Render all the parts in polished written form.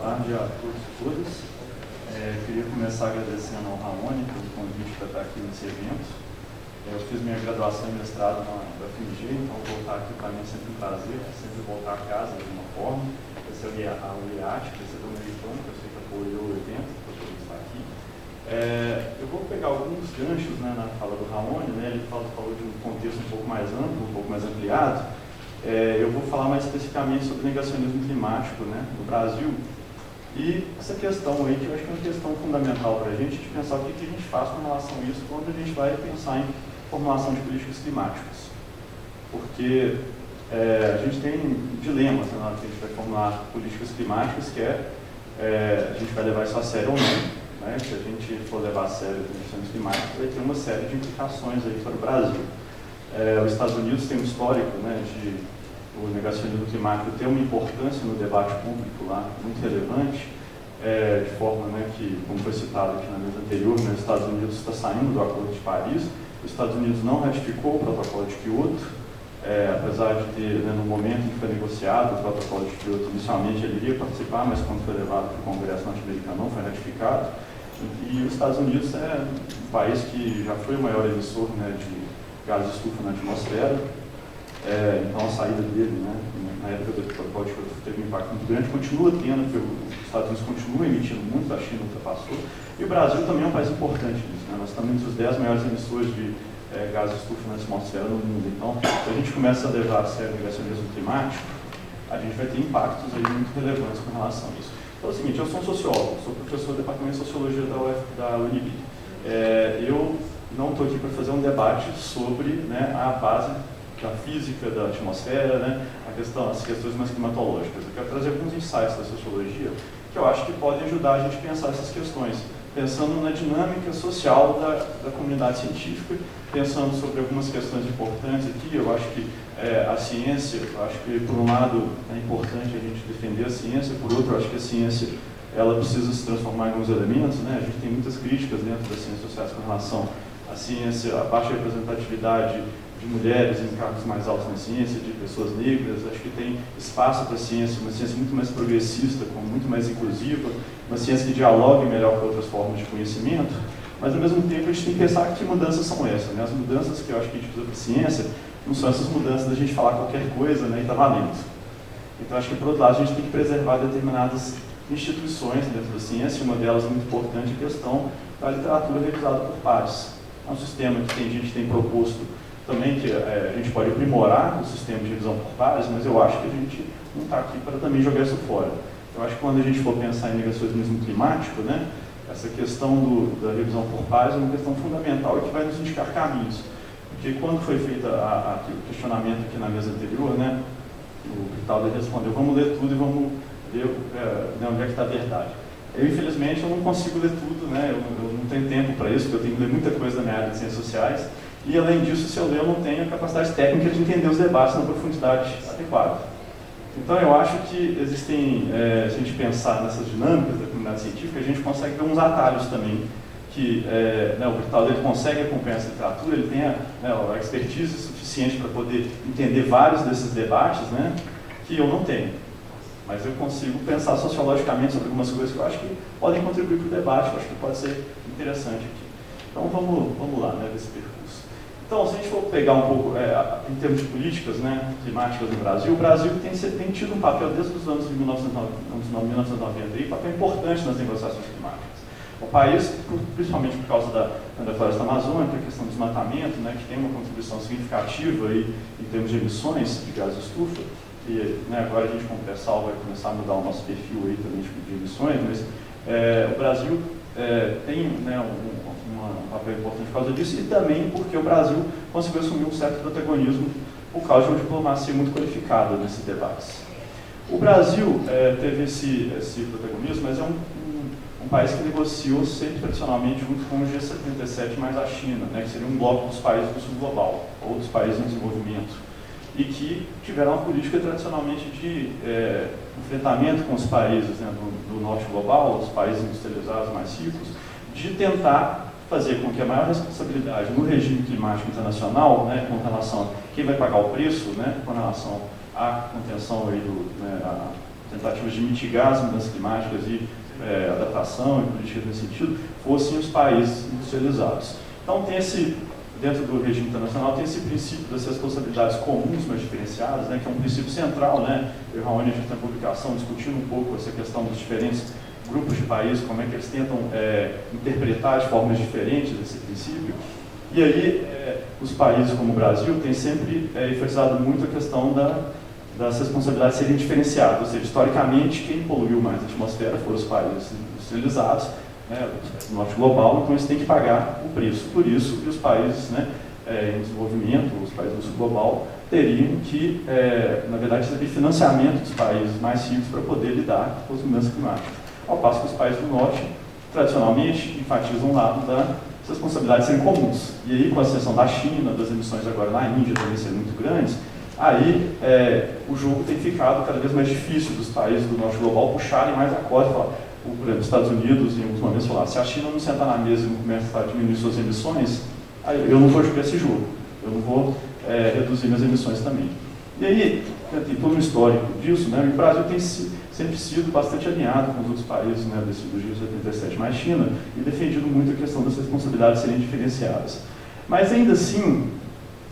tarde a todos e todas. Queria começar agradecendo ao Ramone pelo convite para estar aqui nesse evento. Eu fiz minha graduação e mestrado na UFMG, então voltar aqui para mim é sempre um prazer, sempre voltar a casa de alguma forma. Recebi a UIAT, recebi o americano, que eu sei que apoiou o evento, para poder estar aqui. Eu vou pegar alguns ganchos, né, na fala do Ramone, né, ele falou de um contexto um pouco mais amplo, um pouco mais ampliado. Eu vou falar mais especificamente sobre negacionismo climático, né, no Brasil. E essa questão aí, que eu acho que é uma questão fundamental para a gente, de pensar o que a gente faz com relação a isso quando a gente vai pensar em formulação de políticas climáticas. Porque a gente tem dilemas, né, na hora que a gente vai formular políticas climáticas, que a gente vai levar isso a sério ou não. Né? Se a gente for levar a sério as questões climáticas, vai ter uma série de implicações aí para o Brasil. Os Estados Unidos têm um histórico, né, de o negacionismo climático ter uma importância no debate público lá muito relevante, de forma, né, que, como foi citado aqui na mesa anterior, né, os Estados Unidos está saindo do Acordo de Paris, os Estados Unidos não ratificou o Protocolo de Kyoto, apesar de ter, né, no momento em que foi negociado o Protocolo de Kyoto, inicialmente ele iria participar, mas quando foi levado para o Congresso norte-americano não foi ratificado. E os Estados Unidos é um país que já foi o maior emissor, né, de gases de estufa na atmosfera. Então a saída dele, né, na época do Protocolo de Kyoto teve um impacto muito grande, continua tendo, porque os Estados Unidos continuam emitindo muito, a China ultrapassou, e o Brasil também é um país importante nisso, né? Nós estamos entre os 10 maiores emissores de gases de estufa na atmosfera no mundo. Então, se a gente começa a levar a sério o negacionismo climático, a gente vai ter impactos aí muito relevantes com relação a isso. Então é o seguinte, eu sou um sociólogo, sou professor do Departamento de Sociologia da UNB. Eu não estou aqui para fazer um debate sobre, né, a base da física da atmosfera, né, as questões mais climatológicas. Eu quero trazer alguns insights da sociologia que eu acho que podem ajudar a gente a pensar essas questões, pensando na dinâmica social da comunidade científica, pensando sobre algumas questões importantes aqui. Eu acho que a ciência, eu acho que por um lado é importante a gente defender a ciência, por outro eu acho que a ciência ela precisa se transformar em alguns elementos, né? A gente tem muitas críticas dentro das ciências sociais com relação à ciência, à baixa representatividade de mulheres em cargos mais altos na ciência, de pessoas negras. Acho que tem espaço para a ciência, uma ciência muito mais progressista, muito mais inclusiva, uma ciência que dialogue melhor com outras formas de conhecimento, mas ao mesmo tempo a gente tem que pensar que mudanças são essas, né? As mudanças que eu acho que a gente precisa para a ciência não são essas mudanças da gente falar qualquer coisa, né, e está valendo. Então acho que por outro lado a gente tem que preservar determinadas instituições dentro da ciência, uma delas muito importante é a questão da literatura revisada por pares. É um sistema que a gente tem proposto também, que a gente pode aprimorar o sistema de revisão por pares, mas eu acho que a gente não está aqui para também jogar isso fora. Eu acho que quando a gente for pensar em negacionismo climático, né, essa questão da revisão por pares é uma questão fundamental e que vai nos indicar caminhos. Porque quando foi feito o questionamento aqui na mesa anterior, né, o Vital respondeu, vamos ler tudo e vamos ver onde é que está a verdade. Eu, infelizmente, eu não consigo ler tudo, né, eu não tenho tempo para isso, porque eu tenho que ler muita coisa na minha área de ciências sociais. E, além disso, se eu ler, eu não tenho a capacidade técnica de entender os debates na profundidade adequada. Então, eu acho que existem, se a gente pensar nessas dinâmicas da comunidade científica, a gente consegue ver uns atalhos também, que né, o Vital ele consegue acompanhar essa literatura, ele tem a expertise suficiente para poder entender vários desses debates, né, que eu não tenho. Mas eu consigo pensar sociologicamente sobre algumas coisas que eu acho que podem contribuir para o debate, eu acho que pode ser interessante aqui. Então, vamos lá, né, desse percurso. Então, se a gente for pegar um pouco, em termos de políticas, né, climáticas no Brasil, o Brasil tem tido um papel desde os anos de 1990, um papel importante nas negociações climáticas. O país, principalmente por causa da floresta amazônica, a questão do desmatamento, né, que tem uma contribuição significativa aí, em termos de emissões de gás de estufa, e né, agora a gente, como pré-sal, vai começar a mudar o nosso perfil aí também de emissões, mas o Brasil tem, né, um papel importante por causa disso, e também porque o Brasil conseguiu assumir um certo protagonismo por causa de uma diplomacia muito qualificada nesses debates. O Brasil teve esse protagonismo, mas é um país que negociou sempre tradicionalmente junto com o G77 mais a China, né, que seria um bloco dos países do sul global, ou dos países em desenvolvimento, e que tiveram uma política tradicionalmente de enfrentamento com os países, né, do norte global, os países industrializados mais ricos, de tentar fazer com que a maior responsabilidade no regime climático internacional, né, com relação a quem vai pagar o preço, né, com relação à contenção aí a tentativas de mitigar as mudanças climáticas e adaptação e políticas nesse sentido, fossem os países industrializados. Então, dentro do regime internacional, tem esse princípio das responsabilidades comuns, mas diferenciadas, né, que é um princípio central, né? Eu e Raoni, a gente tem publicação discutindo um pouco essa questão dos diferentes grupos de países, como é que eles tentam interpretar de formas diferentes esse princípio. E aí, os países como o Brasil têm sempre enfatizado muito a questão das responsabilidades serem diferenciadas, ou seja, historicamente, quem poluiu mais a atmosfera foram os países industrializados, né, o norte global, então eles têm que pagar o preço. Por isso que os países, né, em desenvolvimento, os países do sul global, teriam que, na verdade, receber financiamento dos países mais ricos para poder lidar com as mudanças climáticas. Ao passo que os países do norte, tradicionalmente, enfatizam o lado das responsabilidades serem comuns. E aí, com a exceção da China, das emissões agora na Índia também serem muito grandes, aí o jogo tem ficado cada vez mais difícil dos países do norte global puxarem mais a corda e falar, por exemplo, os Estados Unidos, em alguns momentos, falar, se a China não sentar na mesa e não começar a diminuir suas emissões, aí eu não vou jogar esse jogo, eu não vou reduzir minhas emissões também. E aí, tem todo um histórico disso, né? O Brasil tem sempre sido bastante alinhado com os outros países, né, do G77 mais China, e defendido muito a questão das responsabilidades serem diferenciadas. Mas ainda assim,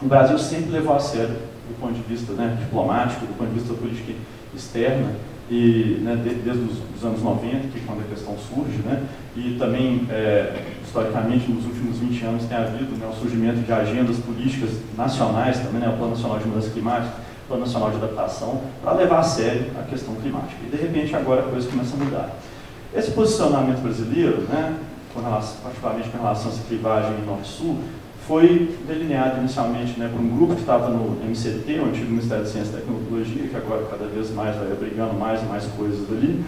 o Brasil sempre levou a sério, do ponto de vista, né, diplomático, do ponto de vista da política externa, e, né, desde os anos 90, que é quando a questão surge, né, e também, historicamente, nos últimos 20 anos tem havido, né, o surgimento de agendas políticas nacionais também, né, o Plano Nacional de Mudança Climática, o Plano Nacional de Adaptação, para levar a sério a questão climática. E, de repente, agora a coisa começa a mudar. Esse posicionamento brasileiro, né, particularmente com relação a essa clivagem norte-sul, foi delineado inicialmente, né, por um grupo que estava no MCT, o antigo Ministério de Ciência e Tecnologia, que agora cada vez mais vai abrigando mais e mais coisas ali,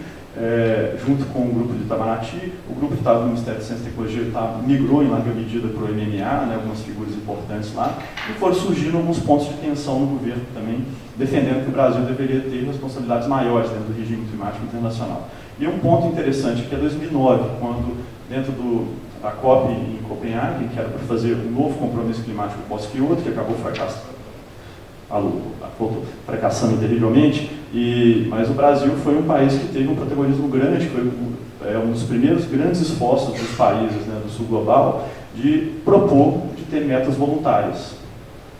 junto com o grupo de Itamaraty. O grupo que estava no Ministério de Ciência e Tecnologia migrou em larga medida para o MMA, né, algumas figuras importantes lá, e foram surgindo alguns pontos de tensão no governo também, defendendo que o Brasil deveria ter responsabilidades maiores dentro do regime climático internacional. E um ponto interessante que é 2009, quando dentro da COP em Copenhague, que era para fazer um novo compromisso climático pós-Kyoto, que acabou fracassando terrivelmente, mas o Brasil foi um país que teve um protagonismo grande, foi um dos primeiros grandes esforços dos países, né, do sul global de propor de ter metas voluntárias.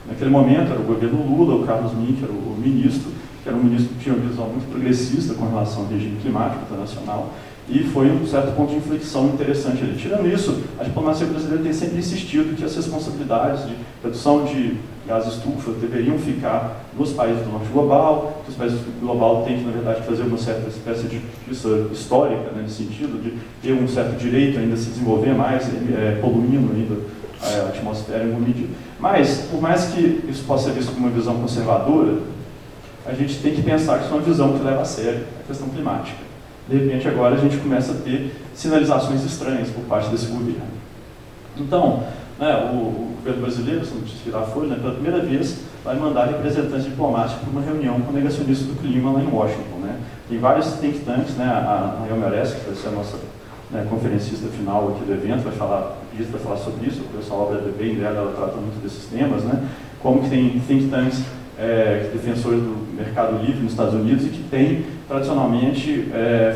Naquele momento era o governo Lula, o Carlos Mink era o ministro, que era um ministro que tinha uma visão muito progressista com relação ao regime climático internacional, e foi um certo ponto de inflexão interessante ali. Tirando isso, a diplomacia brasileira tem sempre insistido que as responsabilidades de redução de gases estufa deveriam ficar nos países do norte global, que os países do global têm que, na verdade, fazer uma certa espécie de justiça histórica, né, nesse sentido, de ter um certo direito ainda a se desenvolver mais, poluindo ainda a atmosfera em alguma medida. Mas, por mais que isso possa ser visto como uma visão conservadora, a gente tem que pensar que isso é uma visão que leva a sério a questão climática. De repente, agora a gente começa a ter sinalizações estranhas por parte desse governo. Então, né, o governo brasileiro, se não tirar a folha, né, pela primeira vez vai mandar representantes diplomáticos para uma reunião com negacionistas do clima lá em Washington. Né. Tem vários think tanks, né, a Naomi Oreskes, que vai ser a nossa, né, conferencista final aqui do evento, vai falar sobre isso, porque essa obra bem dela, ela trata muito desses temas, né, como que tem think tanks defensores do mercado livre nos Estados Unidos e que tem tradicionalmente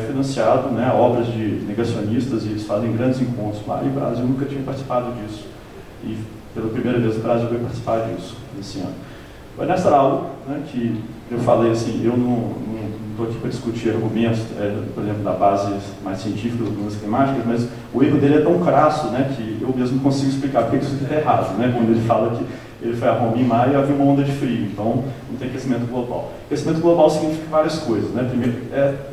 financiado, né, obras de negacionistas, e eles fazem grandes encontros lá, e o Brasil nunca tinha participado disso. E pela primeira vez o Brasil vai participar disso esse ano. Mas nessa aula, né, que eu falei assim, eu não estou aqui para discutir argumentos, por exemplo, da base mais científica das mudanças climáticas, mas o erro dele é tão crasso, né, que eu mesmo consigo explicar porque isso é errado, né, quando ele fala que ele foi a Roma em maio e havia uma onda de frio, então não tem aquecimento global. Aquecimento global significa várias coisas, né? Primeiro,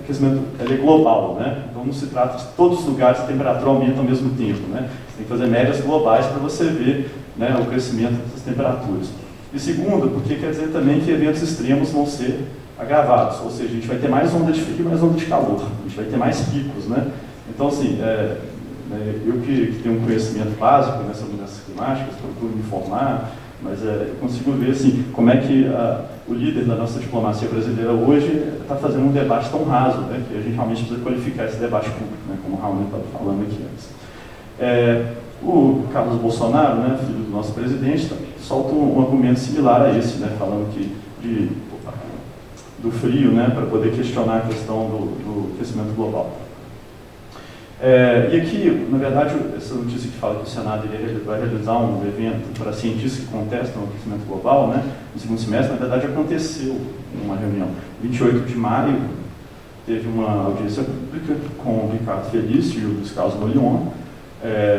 aquecimento é global, né? Então não se trata de todos os lugares a temperatura aumenta ao mesmo tempo, né? Você tem que fazer médias globais para você ver, né, o crescimento dessas temperaturas. E segundo, porque quer dizer também que eventos extremos vão ser agravados, ou seja, a gente vai ter mais onda de frio e mais onda de calor, a gente vai ter mais picos, né? Então, assim, eu que tenho um conhecimento básico nessas mudanças climáticas, procuro me informar, mas eu consigo ver assim, como é que o líder da nossa diplomacia brasileira hoje está fazendo um debate tão raso, né, que a gente realmente precisa qualificar esse debate público, né, como o Raoni estava falando aqui antes. O Carlos Bolsonaro, né, filho do nosso presidente, solta um argumento similar a esse, né, falando que do frio, né, para poder questionar a questão do aquecimento global. E aqui, na verdade, essa notícia que fala que o Senado vai realizar um evento para cientistas que contestam o aquecimento global, né, no segundo semestre, na verdade aconteceu uma reunião. 28 de maio, teve uma audiência pública com o Ricardo Felício e o Luiz Carlos Molion,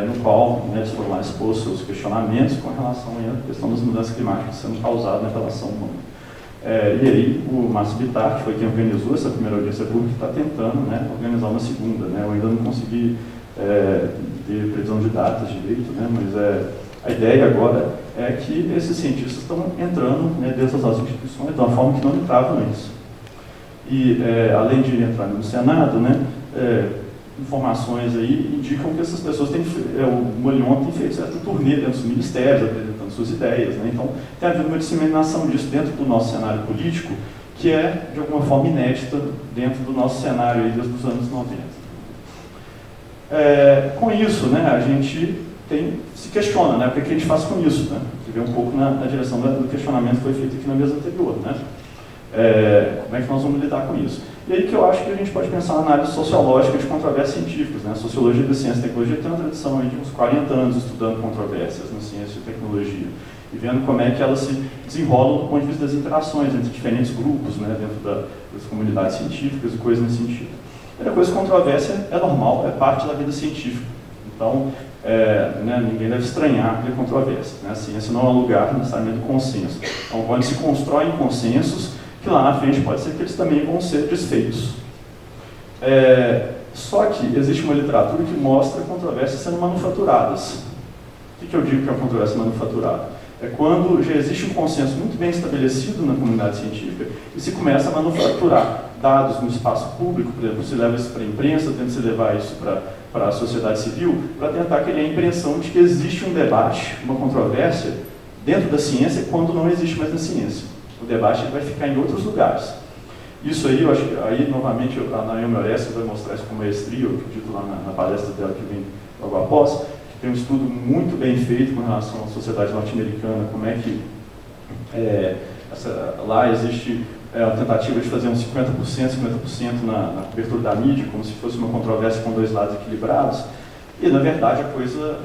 no qual, né, eles foram lá expor seus questionamentos com relação à questão das mudanças climáticas sendo causadas na relação humana. E aí o Márcio Bittar, que foi quem organizou essa primeira audiência pública, está tentando, né, organizar uma segunda. Né? Eu ainda não consegui ter previsão de datas direito, né, mas a ideia agora é que esses cientistas estão entrando, né, dentro das instituições de uma forma que não entravam antes. E além de entrar no Senado, né, informações aí indicam que essas pessoas têm, o Molion tem feito certa turnê dentro dos ministérios, apresentando suas ideias, né? Então tem havido uma disseminação disso dentro do nosso cenário político, que é de alguma forma inédita dentro do nosso cenário aí desde os anos 90. Com isso, né, a gente se questiona, né, o que a gente faz com isso, né? Que vem um pouco na direção do questionamento que foi feito aqui na mesa anterior, né? Como é que nós vamos lidar com isso? E aí que eu acho que a gente pode pensar na análise sociológica de controvérsias científicas. Né? A sociologia da ciência e tecnologia tem uma tradição aí de uns 40 anos estudando controvérsias na ciência e tecnologia e vendo como é que elas se desenrolam do ponto de vista das interações entre diferentes grupos, né, dentro das comunidades científicas e coisas nesse sentido. A primeira coisa, controvérsia é normal, é parte da vida científica. Então, né, ninguém deve estranhar ter controvérsia. Né? A ciência não é um lugar necessariamente do consenso. Então, quando se constroem consensos, que lá na frente pode ser que eles também vão ser desfeitos. Só que existe uma literatura que mostra controvérsias sendo manufaturadas. O que eu digo que é uma controvérsia manufaturada? É quando já existe um consenso muito bem estabelecido na comunidade científica e se começa a manufaturar dados no espaço público, por exemplo, se leva isso para a imprensa, tenta se levar isso para a sociedade civil, para tentar criar a impressão de que existe um debate, uma controvérsia dentro da ciência quando não existe mais na ciência. O debate vai ficar em outros lugares. Isso aí, eu acho que, aí novamente, a Naomi Oreskes vai mostrar isso com maestria, eu acredito lá na palestra dela que vem logo após, que tem um estudo muito bem feito com relação à sociedade norte-americana, como é que lá existe a tentativa de fazer uns 50% na cobertura da mídia, como se fosse uma controvérsia com dois lados equilibrados. E, na verdade, a coisa,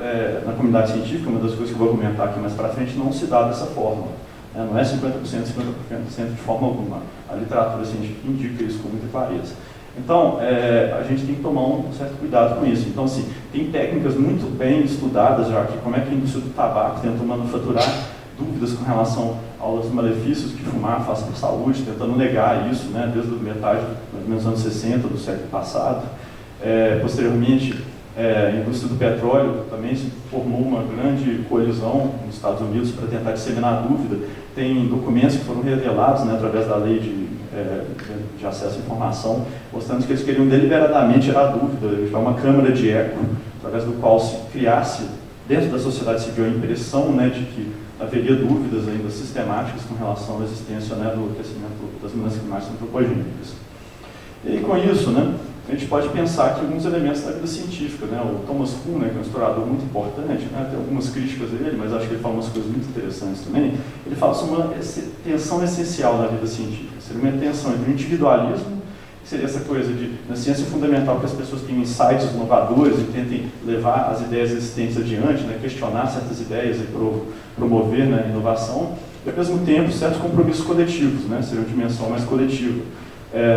na comunidade científica, uma das coisas que eu vou argumentar aqui mais para frente, não se dá dessa forma. Não é 50%, 50% de forma alguma. A literatura científica indica isso com muita clareza. Então, a gente tem que tomar um certo cuidado com isso. Então, assim, tem técnicas muito bem estudadas já, que como é que a indústria do tabaco tentou manufaturar dúvidas com relação aos malefícios que fumar faz para a saúde, tentando negar isso, né, desde a metade dos anos 60 do século passado. Posteriormente, a indústria do petróleo também se formou uma grande coalizão nos Estados Unidos para tentar disseminar a dúvida. Tem documentos que foram revelados, né, através da lei de acesso à informação, mostrando que eles queriam deliberadamente gerar dúvida, uma câmara de eco, através do qual se criasse, dentro da sociedade civil, a impressão, né, de que haveria dúvidas ainda sistemáticas com relação à existência, né, do aquecimento das mudanças climáticas antropogênicas. E aí, com isso, né, a gente pode pensar aqui alguns elementos da vida científica. Né? O Thomas Kuhn, né, que é um historiador muito importante, né, tem algumas críticas dele, mas acho que ele fala umas coisas muito interessantes também. Ele fala sobre uma tensão essencial da vida científica. Seria uma tensão entre o individualismo, que seria essa coisa de, na ciência fundamental, que as pessoas tenham insights inovadores e tentem levar as ideias existentes adiante, né, questionar certas ideias e promover, né, inovação, e, ao mesmo tempo, certos compromissos coletivos, né, seria uma dimensão mais coletiva.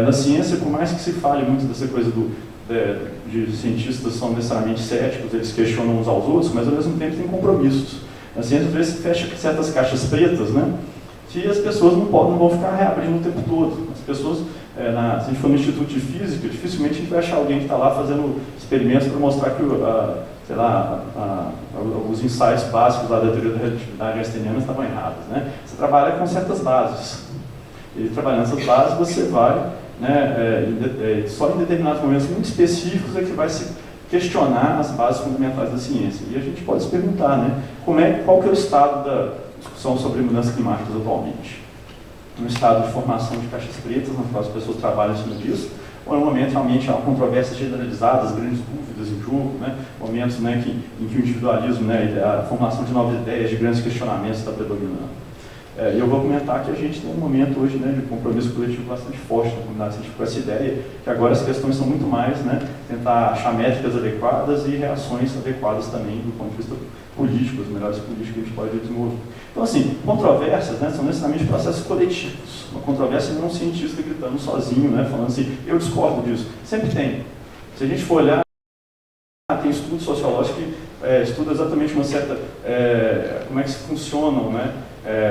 Na ciência, por mais que se fale muito dessa coisa de cientistas são necessariamente céticos, eles questionam uns aos outros, mas ao mesmo tempo tem compromissos. Na ciência, às vezes, se fecha certas caixas pretas, né, que as pessoas não vão ficar reabrindo o tempo todo. As pessoas, se a gente for no Instituto de Física, dificilmente a gente vai achar alguém que está lá fazendo experimentos para mostrar que, sei lá, os insights básicos lá da teoria da relatividade einsteiniana estavam errados. Né? Você trabalha com certas bases. E trabalhando essas bases, você vai, né, só em determinados momentos muito específicos é que vai se questionar as bases fundamentais da ciência. E a gente pode se perguntar, né, qual que é o estado da discussão sobre mudanças climáticas atualmente? Um estado de formação de caixas pretas, nas quais as pessoas trabalham em cima disso, ou é um momento realmente há controvérsias generalizadas, grandes dúvidas em jogo, né, momentos, né, em que o individualismo, né, a formação de novas ideias, de grandes questionamentos está predominando. E eu vou comentar que a gente tem um momento hoje, né, de compromisso coletivo bastante forte na comunidade científica com essa ideia, que agora as questões são muito mais, né, tentar achar métricas adequadas e reações adequadas também do ponto de vista político, os melhores políticos que a gente pode desenvolver. Então, assim, controvérsias, né, são necessariamente processos coletivos. Uma controvérsia não é um cientista gritando sozinho, né, falando assim, eu discordo disso. Sempre tem. Se a gente for olhar, tem estudos sociológicos que estudam exatamente uma certa, como é que funcionam, né,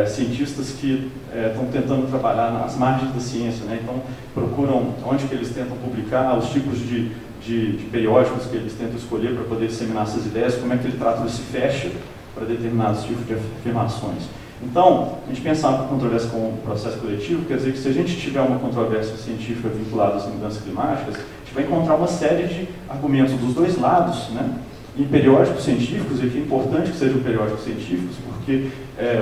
cientistas que estão tentando trabalhar nas margens da ciência, né, então procuram onde que eles tentam publicar, os tipos de periódicos que eles tentam escolher para poder disseminar essas ideias, como é que ele trata desse fecha para determinados tipos de afirmações. Então, a gente pensar a controvérsia como um processo coletivo, quer dizer que se a gente tiver uma controvérsia científica vinculada às mudanças climáticas, a gente vai encontrar uma série de argumentos dos dois lados, né? Em periódicos científicos, e aqui é importante que sejam periódicos científicos, porque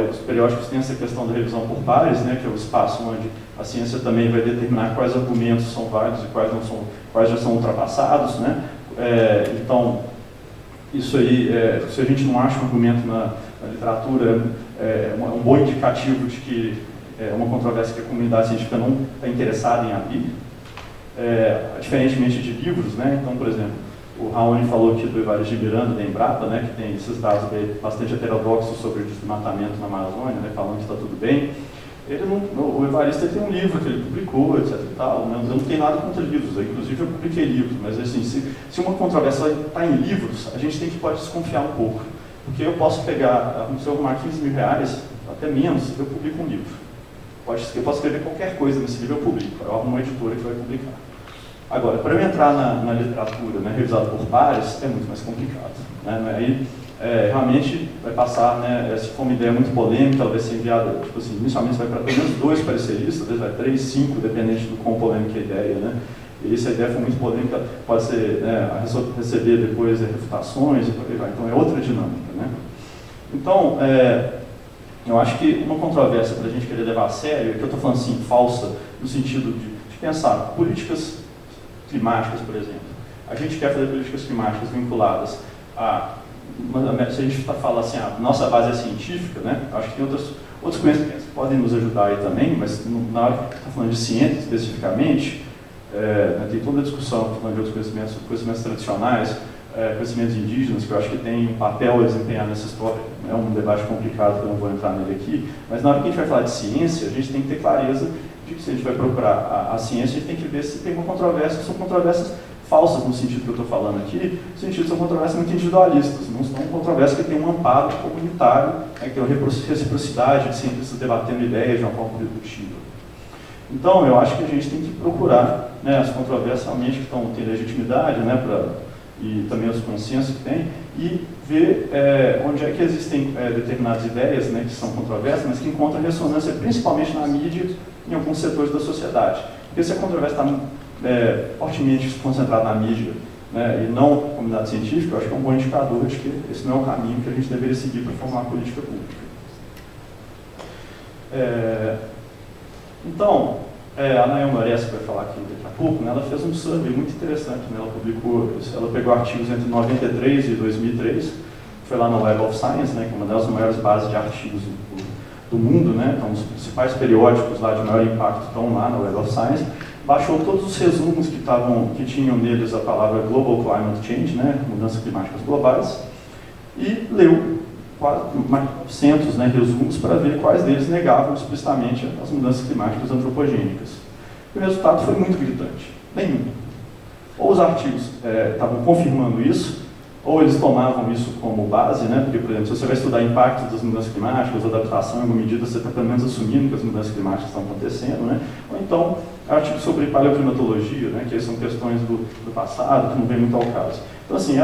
os periódicos têm essa questão da revisão por pares, né, que é o espaço onde a ciência também vai determinar quais argumentos são válidos e quais não são, quais já são ultrapassados, né? Então, isso aí, se a gente não acha um argumento na literatura, é um bom indicativo de que é uma controvérsia que a comunidade científica não está interessada em abrir, diferentemente de livros, né? Então, por exemplo, o Raoni falou aqui do Evaristo de Miranda, da Embrapa, né, que tem esses dados bastante heterodoxos sobre o desmatamento na Amazônia, né, falando que está tudo bem. O Evaristo tem um livro que ele publicou, etc. E tal, né? Eu não tenho nada contra livros, inclusive eu publiquei livros, mas assim, se uma controvérsia está em livros, a gente pode desconfiar um pouco. Porque eu posso pegar, se eu arrumar 15 mil reais, até menos, eu publico um livro. Eu posso escrever qualquer coisa nesse livro, eu publico. Eu arrumo uma editora que vai publicar. Agora, para eu entrar na literatura, né, revisada por pares, é muito mais complicado. Né? Aí, realmente, vai passar, né, se for uma ideia muito polêmica, ela vai ser enviada, tipo assim, inicialmente vai para pelo menos 2 pareceristas, às vezes vai 3, 5, dependente do quão polêmica é a ideia. Né? E se a ideia for muito polêmica, pode ser, receber depois refutações e por aí vai. Então, é outra dinâmica. Né? Então, eu acho que uma controvérsia para a gente querer levar a sério, que eu estou falando assim, falsa, no sentido de pensar políticas climáticas, por exemplo. A gente quer fazer políticas climáticas vinculadas se a gente fala assim, a nossa base é científica, né? Acho que tem outros conhecimentos que podem nos ajudar aí também, mas na hora que está falando de ciência especificamente, tem toda a discussão falando de outros conhecimentos tradicionais, conhecimentos indígenas, que eu acho que tem um papel a desempenhar nessa história. É um debate complicado, que eu não vou entrar nele aqui, mas na hora que a gente vai falar de ciência, a gente tem que ter clareza de que se a gente vai procurar a ciência, a gente tem que ver se tem uma controvérsia, que são controvérsias falsas no sentido que eu estou falando aqui, no sentido que são controvérsias muito individualistas, não são controvérsias que têm um amparo comunitário, que tem uma reciprocidade de cientistas debatendo ideias de uma forma disruptiva. Então, eu acho que a gente tem que procurar, né, as controvérsias realmente que têm legitimidade, né, e também os consensos que tem, e ver onde é que existem determinadas ideias, né, que são controversas, mas que encontram ressonância principalmente na mídia e em alguns setores da sociedade. Porque se a controvérsia está fortemente concentrada na mídia, né, e não na comunidade científica, eu acho que é um bom indicador de que esse não é o caminho que a gente deveria seguir para formar a política pública. Então, a Naomi Oreskes, que vai falar aqui daqui a pouco, né, ela fez um survey muito interessante. Né, ela pegou artigos entre 93 e 2003, foi lá no Web of Science, né, que é uma das maiores bases de artigos do mundo, né, então os principais periódicos lá de maior impacto estão lá no Web of Science, baixou todos os resumos que tinham neles a palavra Global Climate Change, né, mudanças climáticas globais, e leu quase mais de 900, né, resumos para ver quais deles negavam explicitamente as mudanças climáticas antropogênicas. E o resultado foi muito gritante. Nenhum. Ou os artigos estavam confirmando isso, ou eles tomavam isso como base, né, porque, por exemplo, se você vai estudar impactos das mudanças climáticas, adaptação em alguma medida, você está pelo menos assumindo que as mudanças climáticas estão acontecendo, né, ou então artigos sobre paleoclimatologia, né, que são questões do passado, que não vem muito ao caso. Então, assim,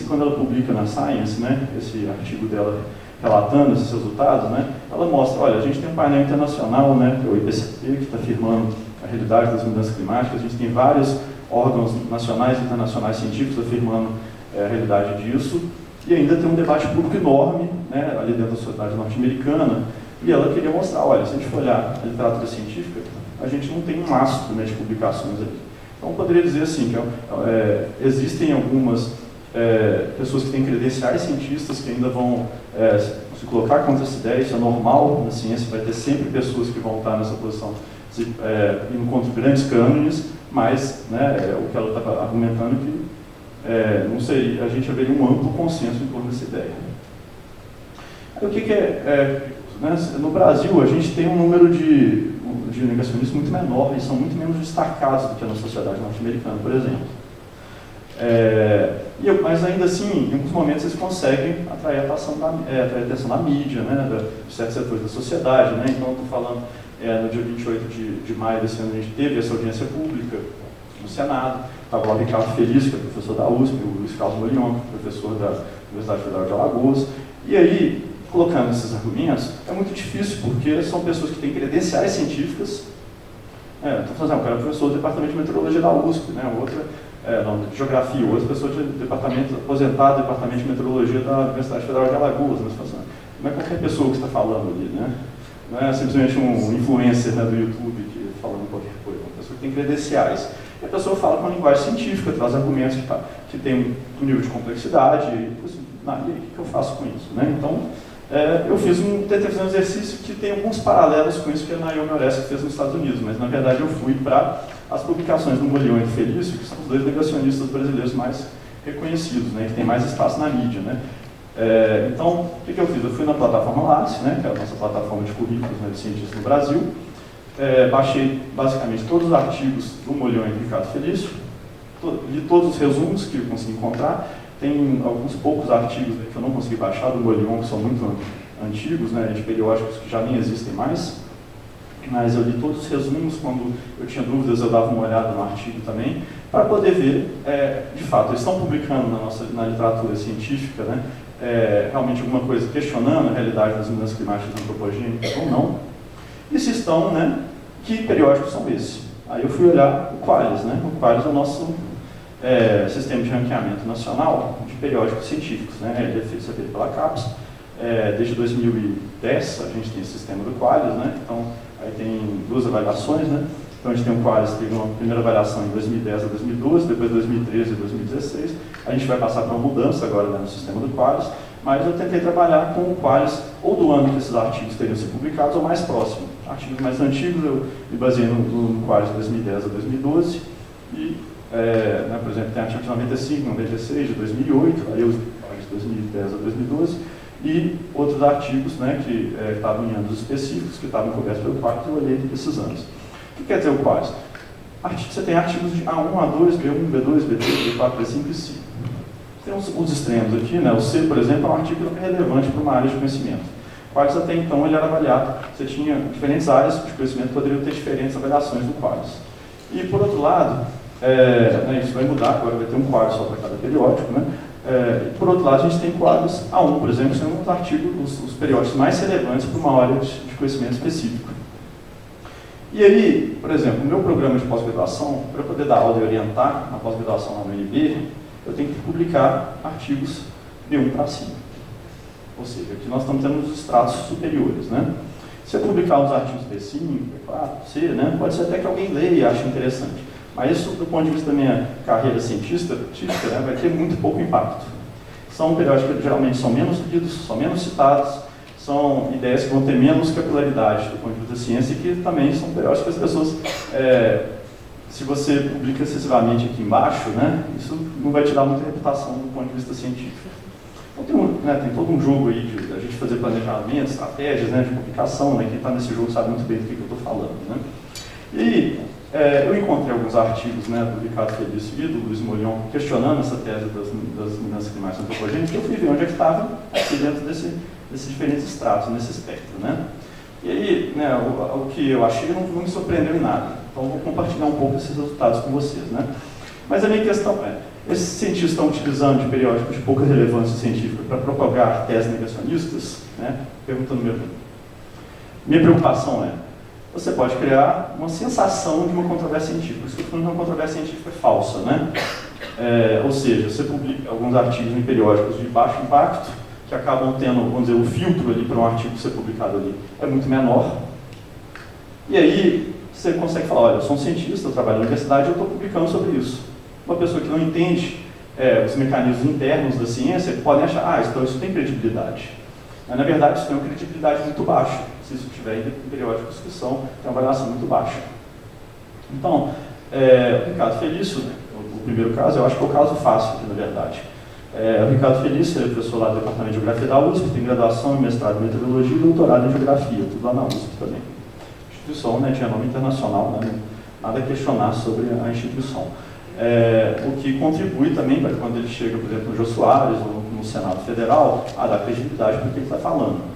quando ela publica na Science, né, esse artigo dela relatando esses resultados, né, ela mostra, olha, a gente tem um painel internacional, né, que é o IPCC, que está afirmando a realidade das mudanças climáticas, a gente tem vários órgãos nacionais e internacionais científicos afirmando a realidade disso, e ainda tem um debate público enorme, né, ali dentro da sociedade norte-americana, e ela queria mostrar, olha, se a gente for olhar a literatura científica, a gente não tem um mastro, né, de publicações ali. Então, eu poderia dizer assim, que existem algumas pessoas que têm credenciais cientistas que ainda vão se colocar contra essa ideia, isso é normal na ciência, vai ter sempre pessoas que vão estar nessa posição, indo contra grandes cânones, mas né, o que ela estava argumentando que, não sei, a gente haveria um amplo consenso em torno dessa ideia. Aí, o que né, no Brasil, a gente tem um número de negacionistas muito menor, e são muito menos destacados do que na sociedade norte-americana, por exemplo. Mas ainda assim, em alguns momentos eles conseguem atrair a atenção da mídia, né, de certos setores da sociedade. Né? Então, estou falando, no dia 28 de maio desse ano, a gente teve essa audiência pública no Senado. Estava lá o Ricardo Felício, que é professor da USP, o Luiz Carlos Morion, professor da Universidade Federal de Alagoas. E aí, colocando esses argumentos, é muito difícil, porque são pessoas que têm credenciais científicas. Estou falando, o cara é professor do Departamento de Meteorologia da USP, né? Outra, de Geografia, outra pessoa de departamento aposentado do Departamento de Meteorologia da Universidade Federal de Alagoas. Né? Não é qualquer pessoa que está falando ali, né? Não é simplesmente um influencer, né, do YouTube que falando qualquer coisa, é uma pessoa que tem credenciais. E a pessoa fala com uma linguagem científica, traz argumentos que tem um nível de complexidade, e aí, o que eu faço com isso? Né? Então, eu fiz um exercício que tem alguns paralelos com isso que a Naomi Oreskes fez nos Estados Unidos, mas na verdade eu fui para as publicações do Morion e do Felício, que são os dois negacionistas brasileiros mais reconhecidos, né, que tem mais espaço na mídia. Né? Então, o que eu fiz? Eu fui na plataforma Lattes, né, que é a nossa plataforma de currículos, né, de cientistas no Brasil, baixei basicamente todos os artigos do Morion e do Ricardo Felício, li todos os resumos que eu consegui encontrar. Tem alguns poucos artigos que eu não consegui baixar do Morion, que são muito antigos, né, de periódicos que já nem existem mais, mas eu li todos os resumos. Quando eu tinha dúvidas, eu dava uma olhada no artigo também, para poder ver, de fato, eles estão publicando na literatura científica, né, realmente alguma coisa questionando a realidade das mudanças climáticas antropogênicas ou não, e se estão, né, que periódicos são esses. Aí eu fui olhar o Qualis, né, o Qualis é o nosso sistema de ranqueamento nacional de periódicos científicos, né? Ele é feito pela CAPES. Desde 2010 a gente tem esse sistema do Qualis, né? Então, aí tem duas avaliações, né? Então a gente tem o Qualis, teve uma primeira avaliação em 2010 a 2012, depois 2013 e 2016. A gente vai passar para uma mudança agora, né, no sistema do Qualis, mas eu tentei trabalhar com o Qualis ou do ano que esses artigos teriam sido publicados ou mais próximo. Artigos mais antigos eu me baseei no Qualis de 2010 a 2012 e né, por exemplo, tem artigo de 95, 96, de 2008, aí os de 2010 a 2012, e outros artigos, né, que estavam em anos específicos, que estavam cobertos pelo Qualis, eu olhei desses anos. O que quer dizer o Qualis? Você tem artigos de A1, A2, B1, B2, B3, B4, B5 e C. Tem os extremos aqui, né? O C, por exemplo, é um artigo que é relevante para uma área de conhecimento. O Qualis até então ele era avaliado, você tinha diferentes áreas de conhecimento que poderiam ter diferentes avaliações do Qualis. E por outro lado, isso vai mudar, agora vai ter um Qualis só para cada periódico, né? Por outro lado, a gente tem Qualis A1, por exemplo, que são os artigos, os periódicos mais relevantes para uma área de conhecimento específico. E aí, por exemplo, no meu programa de pós-graduação, para eu poder dar aula e orientar na pós-graduação lá no UNB, eu tenho que publicar artigos B1 para cima. Ou seja, aqui nós estamos tendo os estratos superiores, né? Se eu publicar os artigos B5, B4, C, né, pode ser até que alguém leia e ache interessante. Mas isso, do ponto de vista da minha carreira científica, né, vai ter muito pouco impacto. São periódicos que geralmente são menos lidos, são menos citados, são ideias que vão ter menos capilaridade do ponto de vista da ciência e que também são periódicos que as pessoas, se você publica excessivamente aqui embaixo, né, isso não vai te dar muita reputação do ponto de vista científico. Então tem todo um jogo aí de a gente fazer planejamento, estratégias, né, de publicação, né, quem está nesse jogo sabe muito bem do que eu estou falando. Né. E eu encontrei alguns artigos, né, do Ricardo Felício e do Luiz Morion questionando essa tese das mudanças climáticas antropogênicas, e eu fui ver onde é que estava aqui dentro desses diferentes estratos, nesse espectro. Né. E aí, né, o que eu achei não me surpreendeu em nada. Então, eu vou compartilhar um pouco esses resultados com vocês. Né. Mas a minha questão esses cientistas estão utilizando de periódicos de pouca relevância científica para propagar teses negacionistas, né, perguntando minha preocupação você pode criar uma sensação de uma controvérsia científica. Isso que uma controvérsia científica é falsa, né? Ou seja, você publica alguns artigos em periódicos de baixo impacto, que acabam tendo, vamos dizer, o filtro ali para um artigo ser publicado ali é muito menor. E aí você consegue falar, olha, eu sou um cientista, eu trabalho na universidade e eu estou publicando sobre isso. Uma pessoa que não entende os mecanismos internos da ciência pode achar, então isso tem credibilidade. Mas, na verdade, isso tem uma credibilidade muito baixa. Se isso tiver em periódicos que tem uma avaliação muito baixa. Então, o Ricardo Felício, né, o primeiro caso, eu acho que é o caso fácil aqui, na verdade. O Ricardo Felício é professor lá do Departamento de Geografia da USP, tem graduação em mestrado em Meteorologia e doutorado em Geografia, tudo lá na USP também. Instituição, né, tinha nome internacional, né, nada a questionar sobre a instituição. O que contribui também, quando ele chega, por exemplo, no Jô Soares ou no Senado Federal, a dar credibilidade para o que ele está falando.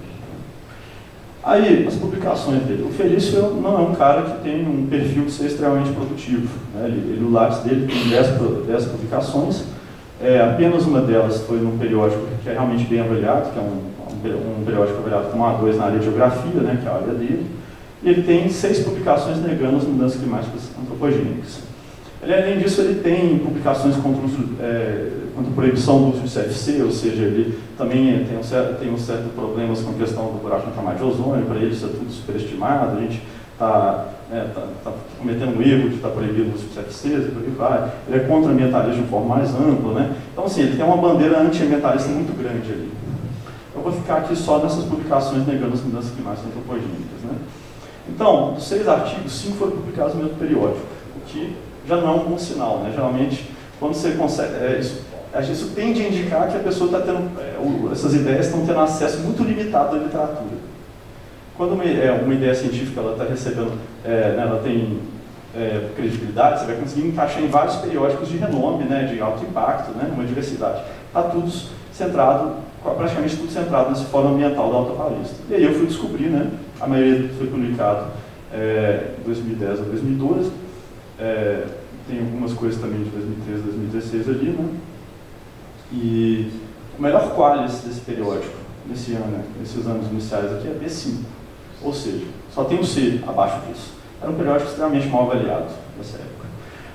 Aí, as publicações dele. O Felício não é um cara que tem um perfil de ser extremamente produtivo. Né? O Lattes dele tem 10 publicações, apenas uma delas foi num periódico que é realmente bem avaliado, que é um periódico avaliado como A2 na área de geografia, né, que é a área dele. E ele tem 6 publicações negando as mudanças climáticas antropogênicas. Além disso, ele tem publicações contra a proibição do uso de CFC, ou seja, ele também tem um certo problemas com a questão do buraco na camada de ozônio, para ele isso é tudo superestimado, a gente está cometendo um erro de estar proibindo o uso de CFCs e por aí vai. Ele é contra ambientalismo de forma mais ampla, né? Então, assim, ele tem uma bandeira anti-ambientalista muito grande ali. Eu vou ficar aqui só nessas publicações negando as mudanças climáticas antropogênicas, né? Então, dos 6 artigos, 5 foram publicados no mesmo periódico, o que já não é um bom sinal, né? Geralmente, quando você consegue... isso tende a indicar que a pessoa está tendo... essas ideias estão tendo acesso muito limitado à literatura. Quando uma ideia científica ela está recebendo... ela tem credibilidade, você vai conseguir encaixar em vários periódicos de renome, né? De alto impacto, né? Uma diversidade. Está tudo centrado, praticamente tudo centrado nesse fórum ambiental da Alta Paulista. E aí eu fui descobrir, né? A maioria foi publicado em 2010 a 2012. Tem algumas coisas também de 2013 a 2016 ali, né? E o melhor qualis desse periódico, nesses anos iniciais aqui, é B5. Ou seja, só tem o C abaixo disso. Era um periódico extremamente mal avaliado nessa época.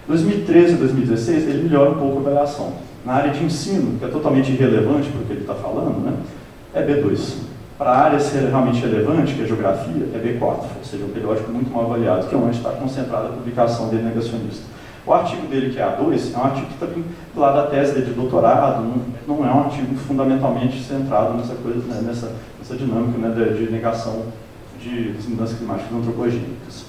2013 a 2016, ele melhora um pouco a avaliação. Na área de ensino, que é totalmente irrelevante para o que ele está falando, né? É B2. Para a área ser realmente relevante, que é a geografia, é B4, ou seja, um periódico muito mal avaliado, que é onde está concentrada a publicação dele negacionista. O artigo dele, que é A2, é um artigo que está vinculado à tese dele de doutorado, não é um artigo fundamentalmente centrado nessa coisa, né, nessa dinâmica, né, de negação das mudanças climáticas antropogênicas.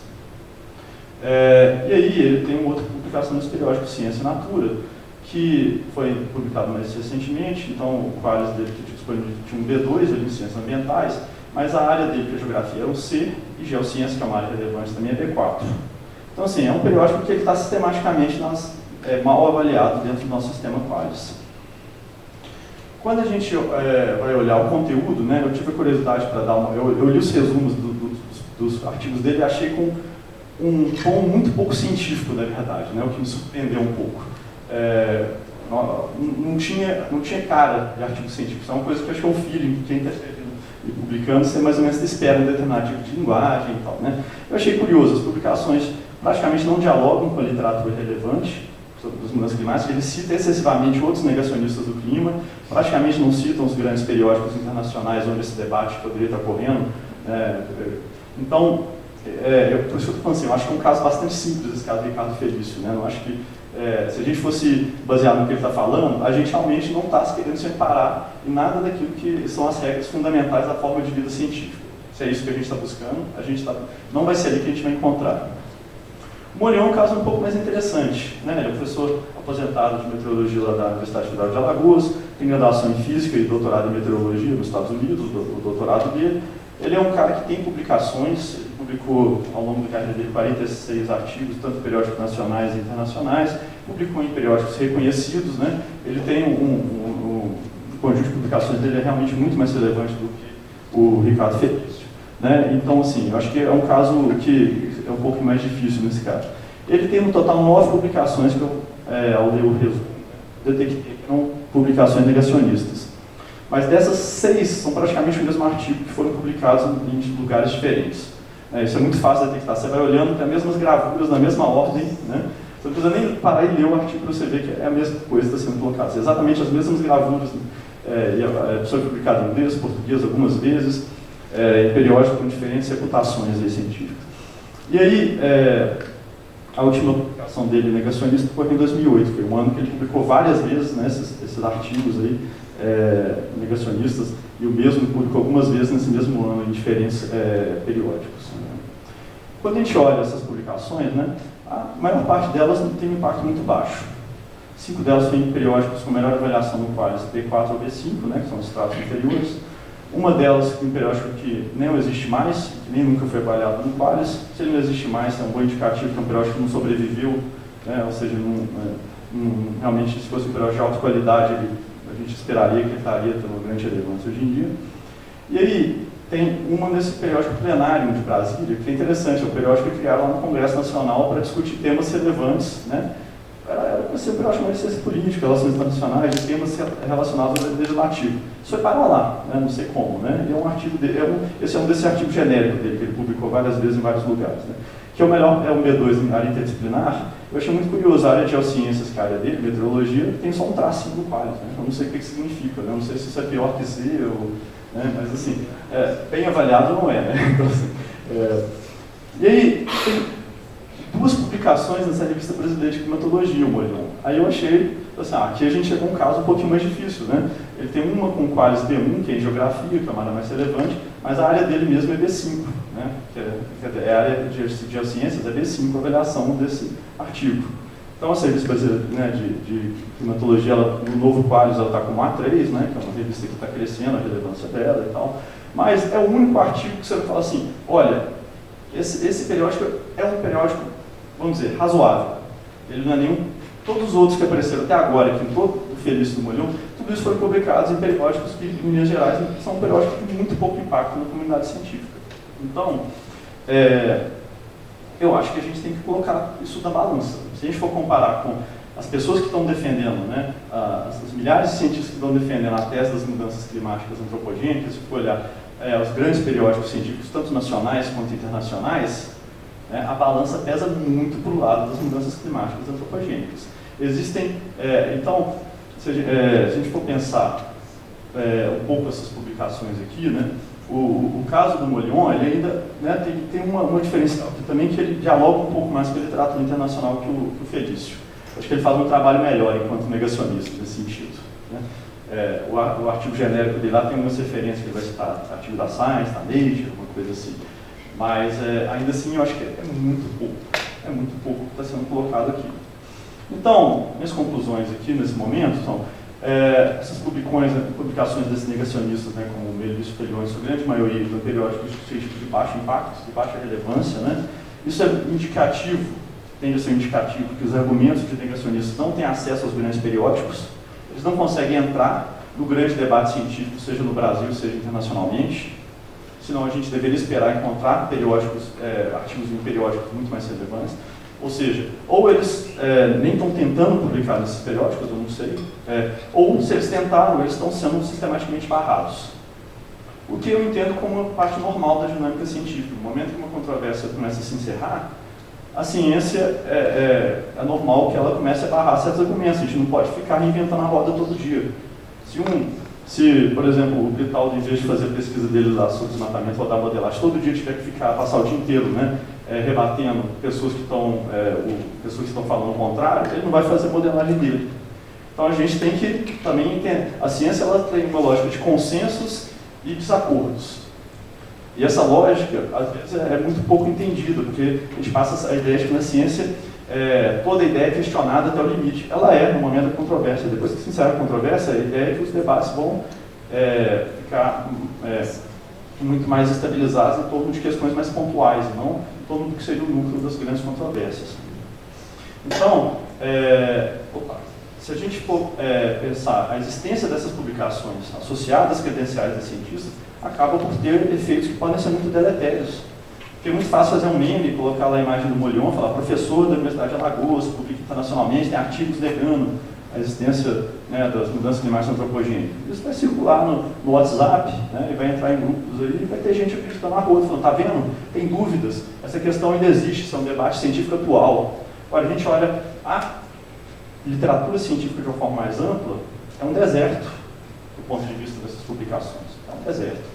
E aí ele tem uma outra publicação nesse periódico Ciência e Natura, que foi publicado mais recentemente, então o qualis dele tinha um B2 ali em Ciências Ambientais, mas a área dele, que é Geografia, é o C, e Geociência, que é uma área relevante também, é B4. Então, assim, é um periódico que ele está sistematicamente mal avaliado dentro do nosso sistema qualis. Quando a gente vai olhar o conteúdo, né, eu tive a curiosidade para dar eu li os resumos dos artigos dele e achei com um tom muito pouco científico, na verdade, né, o que me surpreendeu um pouco. Não tinha cara de artigo científico, isso é uma coisa que eu acho que é um feeling que quem está escrevendo e publicando, você mais ou menos espera um determinado tipo de linguagem e tal, né. Eu achei curioso, as publicações praticamente não dialogam com a literatura relevante sobre as mudanças climáticas, ele cita excessivamente outros negacionistas do clima, praticamente não citam os grandes periódicos internacionais onde esse debate poderia estar ocorrendo. Então, por isso que eu estou falando assim, eu acho que é um caso bastante simples esse caso do Ricardo Felício, né? Eu acho que se a gente fosse baseado no que ele está falando, a gente realmente não está querendo se reparar em nada daquilo que são as regras fundamentais da forma de vida científica. Se é isso que a gente está buscando, não vai ser ali que a gente vai encontrar. O Morion é um caso um pouco mais interessante, né? Ele é professor aposentado de meteorologia lá da Universidade Federal de Alagoas, tem graduação em física e doutorado em meteorologia nos Estados Unidos, o doutorado dele. Ele é um cara que tem publicações, ele publicou ao longo da carreira dele 46 artigos, tanto periódicos nacionais e internacionais, publicou em periódicos reconhecidos, né? Ele tem o conjunto de publicações dele é realmente muito mais relevante do que o Ricardo Felício, né? Então, assim, eu acho que é um caso que é um pouco mais difícil nesse caso. Ele tem no total 9 publicações que eu, ao ler o resumo, detectei que eram publicações negacionistas. Mas dessas 6 são praticamente o mesmo artigo que foram publicados em lugares diferentes. Isso é muito fácil de detectar. Você vai olhando, tem as mesmas gravuras na mesma ordem, né? Você não precisa nem parar e ler o artigo para você ver que é a mesma coisa que está sendo colocada. São exatamente as mesmas gravuras. Foi publicado em inglês, português algumas vezes, em periódicos com diferentes reputações científicas. E aí, a última publicação dele, negacionista, foi em 2008, foi um ano que ele publicou várias vezes, né, esses artigos aí, negacionistas, e o mesmo publicou algumas vezes nesse mesmo ano em diferentes periódicos. Quando a gente olha essas publicações, né, a maior parte delas tem um impacto muito baixo. 5 delas foram em periódicos com melhor avaliação no Qualis B4 ou B5, né, que são os estratos inferiores. Uma delas em periódico que nem existe mais, que nem nunca foi avaliado no Qualis. Se ele não existe mais, é um bom indicativo que é um periódico que não sobreviveu, né, ou seja, realmente, se fosse um periódico de alta qualidade, a gente esperaria que ele estaria tendo grande relevância hoje em dia. E aí, tem uma nesse periódico plenário de Brasília, que é interessante, é um periódico que criaram lá no Congresso Nacional para discutir temas relevantes, né? Era para ser um periódico mais de ciência política, relações internacionais, de temas relacionados ao legislativo. Isso foi para lá, né? Não sei como, né? E é um artigo dele, esse é um desses artigos genéricos dele, que ele publicou várias vezes em vários lugares, né? Que é o melhor, é um B2 em área interdisciplinar. Eu achei muito curioso, a área de geociências, que é a área dele, meteorologia, tem só um tracinho do Qualis, né? Eu não sei o que significa, né? Eu não sei se isso é pior que Z, ou, né? Mas assim, bem avaliado não é, né? Então, assim, e aí, tem 2 publicações nessa revista brasileira de climatologia, o Molion. Aí eu achei, assim, aqui a gente chegou a um caso um pouquinho mais difícil, né? Ele tem uma com Qualis B1, que é em geografia, que é uma área mais relevante, mas a área dele mesmo é B5, né? Que é a área de geociências, é B5 a avaliação desse artigo. Então, a revista brasileira, né, de climatologia, ela, no novo Qualis, ela está com A3, né? Que é uma revista que está crescendo, a relevância dela e tal. Mas é o único artigo que você fala assim, olha, esse periódico é um periódico, vamos dizer, razoável. Ele não é nenhum... Todos os outros que apareceram até agora, que estou feliz do Molion, tudo isso foi publicado em periódicos que, em Minas Gerais, são periódicos com muito pouco impacto na comunidade científica. Então, eu acho que a gente tem que colocar isso na balança. Se a gente for comparar com as pessoas que estão defendendo, né, as milhares de cientistas que estão defendendo a tese das mudanças climáticas antropogênicas, se for olhar os grandes periódicos científicos, tanto nacionais quanto internacionais, né, a balança pesa muito para o lado das mudanças climáticas antropogênicas. Existem, então, se a gente for pensar um pouco essas publicações aqui, né, o caso do Molion, ele ainda, né, tem uma diferença também, que ele dialoga um pouco mais com a literatura internacional que o Felício. Acho que ele faz um trabalho melhor enquanto negacionista nesse sentido, né. O artigo genérico dele lá tem umas referências que ele vai citar, artigo da Science, da Nature, uma coisa assim. Mas, ainda assim, eu acho que é muito pouco que está sendo colocado aqui. Então, minhas conclusões aqui, nesse momento, são essas publicações desses negacionistas, né, como o Melício Felhões, a grande maioria do periódico de baixo impacto, de baixa relevância, né, isso é indicativo, tende a ser indicativo que os argumentos de negacionistas não têm acesso aos grandes periódicos, eles não conseguem entrar no grande debate científico, seja no Brasil, seja internacionalmente. Senão a gente deveria esperar encontrar periódicos, artigos em periódicos muito mais relevantes. Ou seja, ou eles nem estão tentando publicar nesses periódicos, eu não sei, ou se eles tentaram, eles estão sendo sistematicamente barrados. O que eu entendo como uma parte normal da dinâmica científica. No momento que uma controvérsia começa a se encerrar, a ciência é normal que ela comece a barrar certos argumentos. A gente não pode ficar reinventando a roda todo dia. Se, por exemplo, o Britaldo, em vez de fazer a pesquisa dele lá sobre desmatamento, rodar modelagem, todo dia tiver que passar o dia inteiro, né, rebatendo pessoas que estão falando o contrário, ele não vai fazer modelagem dele. Então a gente tem que também entender. A ciência, ela tem uma lógica de consensos e desacordos. E essa lógica, às vezes, é muito pouco entendida, porque a gente passa a ideia de que na ciência toda ideia é questionada até o limite. Ela no momento da controvérsia. Depois que se encerra a controvérsia, a ideia é que os debates vão ficar muito mais estabilizados em torno de questões mais pontuais, não em torno do que seria o núcleo das grandes controvérsias. Então, se a gente for pensar a existência dessas publicações associadas às credenciais dos cientistas, acaba por ter efeitos que podem ser muito deletérios. Porque é muito fácil fazer um meme, colocar lá a imagem do Molion, falar professor da Universidade de Alagoas, publica internacionalmente, tem artigos negando a existência, né, das mudanças climáticas antropogênicas. Isso vai circular no WhatsApp, né, e vai entrar em grupos aí, e vai ter gente acreditando na rua, falando, tá vendo? Tem dúvidas, essa questão ainda existe, isso é um debate científico atual. Agora, a gente olha a literatura científica de uma forma mais ampla, é um deserto, do ponto de vista dessas publicações. É um deserto.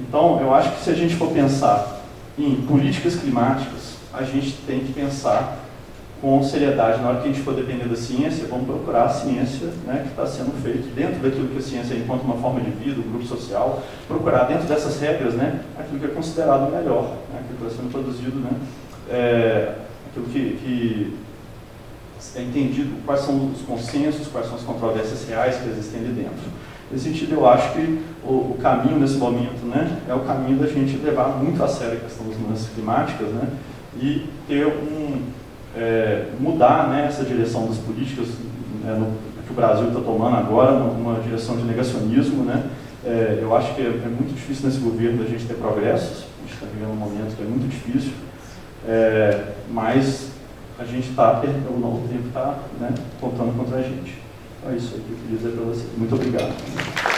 Então, eu acho que se a gente for pensar em políticas climáticas, a gente tem que pensar com seriedade. Na hora que a gente for depender da ciência, vamos procurar a ciência, né, que está sendo feita dentro daquilo que a ciência encontra uma forma de vida, um grupo social, procurar dentro dessas regras, né, aquilo que é considerado melhor, né, aquilo que está sendo produzido, né, aquilo que é entendido, quais são os consensos, quais são as controvérsias reais que existem ali dentro. Nesse sentido, eu acho que o caminho nesse momento, né, é o caminho da gente levar muito a sério a questão das mudanças climáticas, né, e ter mudar, né, essa direção das políticas, né, que o Brasil está tomando agora, uma direção de negacionismo, né. Eu acho que é muito difícil nesse governo a gente ter progressos, a gente está vivendo um momento que é muito difícil, mas a gente está, o tempo está, né, contando contra a gente. Então é isso aí que eu queria dizer para vocês. Muito obrigado.